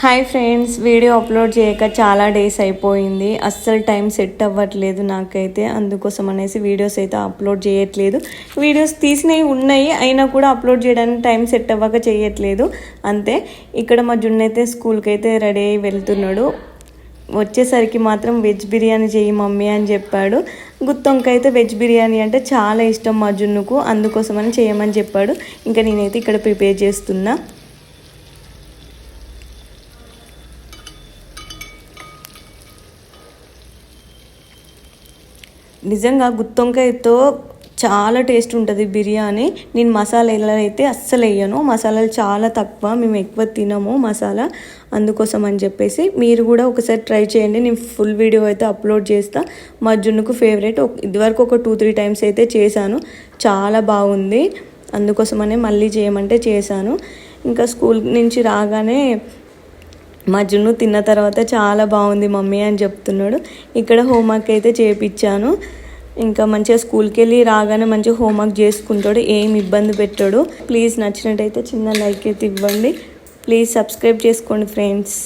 Hi friends, video upload చేయక చాలా days అయిపోయింది. అస్సలు టైం సెట్ అవ్వట్లేదు నాకైతే. అందుకోసం అనేసి వీడియోస్ అయితే అప్లోడ్ చేయట్లేదు. వీడియోస్ తీసినవి ఉన్నాయి, అయినా కూడా అప్లోడ్ చేయడానికి టైం సెట్ అవ్వక చేయట్లేదు అంతే. ఇక్కడ మా జున్ను అయితే స్కూల్కి అయితే రెడీ అయ్యి వెళ్తున్నాడు. వచ్చేసరికి మాత్రం వెజ్ బిర్యానీ చేయి మమ్మీ అని చెప్పాడు. గుత్తొంకాయ అయితే వెజ్ బిర్యానీ అంటే చాలా ఇష్టం మా జున్నుకు, అందుకోసమని చేయమని చెప్పాడు. ఇంకా నేనైతే ఇక్కడ ప్రిపేర్ చేస్తున్నా. నిజంగా గుత్తొంకాయతో చాలా టేస్ట్ ఉంటుంది బిర్యానీ. నేను మసాలాలు అయితే అస్సలు వేయను, మసాలాలు చాలా తక్కువ, మేము ఎక్కువ తినము మసాలా. అందుకోసం అని చెప్పేసి మీరు కూడా ఒకసారి ట్రై చేయండి. నేను ఫుల్ వీడియో అయితే అప్లోడ్ చేస్తా. మా జున్నుకు ఫేవరెట్. ఇదివరకు ఒక 2-3 టైమ్స్ అయితే చేశాను, చాలా బాగుంది. అందుకోసమనే మళ్ళీ చేయమంటే చేశాను. ఇంకా స్కూల్ నుంచి రాగానే మా జున్ను తిన్న తర్వాత చాలా బాగుంది మమ్మీ అని చెప్తున్నాడు. ఇక్కడ హోంవర్క్ అయితే చేయించాను. ఇంకా మంచిగా స్కూల్కి వెళ్ళి రాగానే మంచిగా హోంవర్క్ చేసుకుంటాడు, ఏం ఇబ్బంది పెట్టాడు. ప్లీజ్ నచ్చినట్టయితే చిన్న లైక్ అయితే ఇవ్వండి. ప్లీజ్ సబ్స్క్రైబ్ చేసుకోండి ఫ్రెండ్స్.